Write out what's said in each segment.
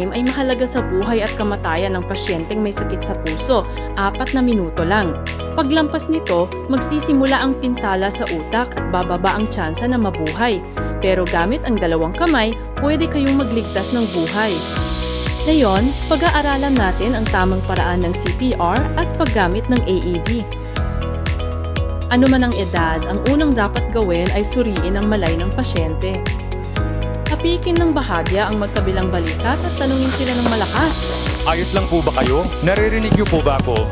Time ay mahalaga sa buhay at kamatayan ng pasyenteng may sakit sa puso, 4 na minuto lang. Paglampas nito, magsisimula ang pinsala sa utak at bababa ang tsansa na mabuhay. Pero gamit ang 2 kamay, pwede kayong magligtas ng buhay. Ngayon, pag-aaralan natin ang tamang paraan ng CPR at paggamit ng AED. Ano man ang edad, ang unang dapat gawin ay suriin ang malay ng pasyente. Hapikin ng bahagya ang magkabilang balikat at tanungin sila ng malakas. Ayos lang po ba kayo? Naririnig niyo po ba ako?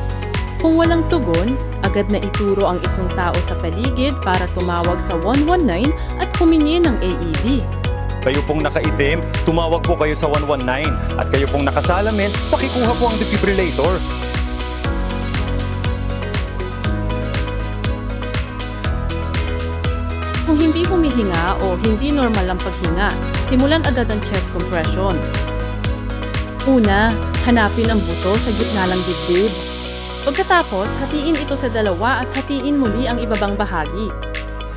Kung walang tugon, agad na ituro ang isang tao sa paligid para tumawag sa 119 at humingi ng AED. Kayo pong nakaitim, tumawag po kayo sa 119. At kayo pong nakasalamin, pakikuha po ang defibrillator. Kung hindi humihinga o hindi normal ang paghinga, simulan agad ang chest compression. Una, hanapin ang buto sa gitna ng dibdib. Pagkatapos, hatiin ito sa 2 at hatiin muli ang ibabang bahagi.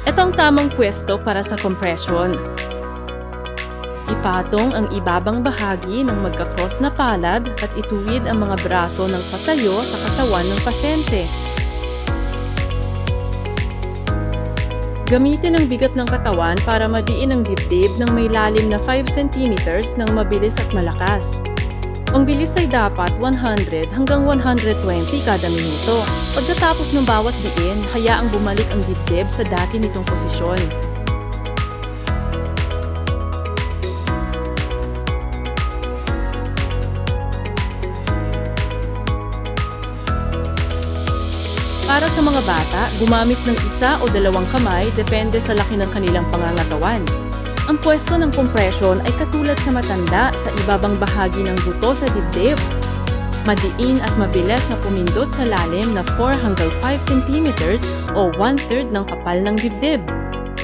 Ito ang tamang pwesto para sa compression. Ipatong ang ibabang bahagi ng magkakross na palad at ituwid ang mga braso ng patayo sa katawan ng pasyente. Gamitin ang bigat ng katawan para madiin ang dibdib ng may lalim na 5 cm ng mabilis at malakas. Ang bilis ay dapat 100 hanggang 120 kada minuto. Pagkatapos ng bawat diin, hayaang bumalik ang dibdib sa dati nitong posisyon. Para sa mga bata, gumamit ng 1 o 2 kamay depende sa laki ng kanilang pangangatawan. Ang pwesto ng compression ay katulad sa matanda sa ibabang bahagi ng buto sa dibdib. Madiin at mabilis na pumindot sa lalim na 4 hanggang 5 cm o 1/3 ng kapal ng dibdib.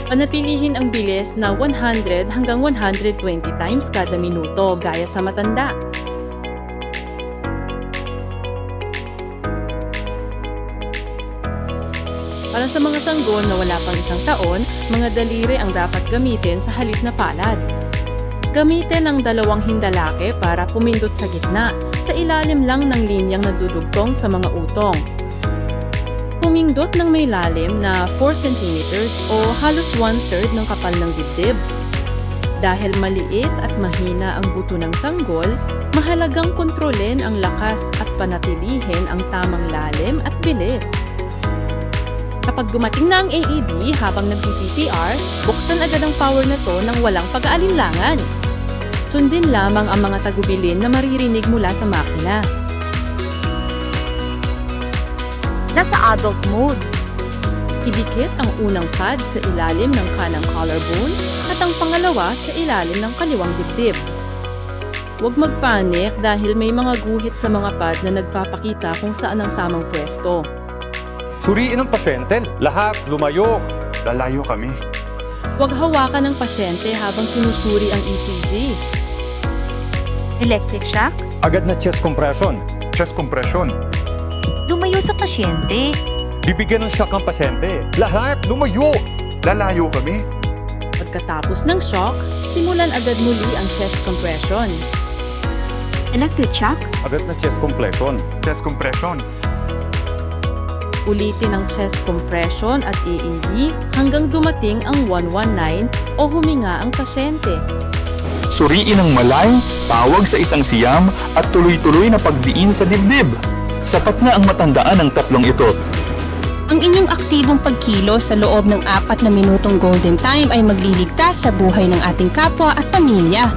Panatilihin ang bilis na 100 hanggang 120 times kada minuto gaya sa matanda. Para sa mga sanggol na wala pang 1 taon, mga daliri ang dapat gamitin sa halip na palad. Gamitin ang 2 hindalake para pumindot sa gitna, sa ilalim lang ng linyang nadudugtong sa mga utong. Pumindot ng may lalim na 4 cm o halos 1/3 ng kapal ng dibdib. Dahil maliit at mahina ang buto ng sanggol, mahalagang kontrolin ang lakas at panatilihin ang tamang lalim at bilis. Kapag gumating na ang AED habang nagsi-CPR, buksan agad ang power na to nang walang pag-aalinlangan. Sundin lamang ang mga tagubilin na maririnig mula sa makina. Nasa adult mode. Idikit ang unang pad sa ilalim ng kanang collarbone at ang pangalawa sa ilalim ng kaliwang dibdib. Huwag magpanik dahil may mga guhit sa mga pad na nagpapakita kung saan ang tamang pwesto. Suriin ang pasyente. Lahat, lumayo. Lalayo kami. Huwag hawakan ng pasyente habang sinusuri ang ECG. Electric shock. Agad na chest compression. Chest compression. Lumayo sa pasyente. Bibigyan ng shock ang pasyente. Lahat, lumayo. Lalayo kami. Pagkatapos ng shock, simulan agad muli ang chest compression. Electric shock. Agad na chest compression. Chest compression. Ulitin ang chest compression at AED hanggang dumating ang 119 o huminga ang pasyente. Suriin ang malay, tawag sa isang siyam at tuloy-tuloy na pagdiin sa dibdib. Sapat na ang matandaan ng 3 ito. Ang inyong aktibong pagkilos sa loob ng 4 na minutong golden time ay magliligtas sa buhay ng ating kapwa at pamilya.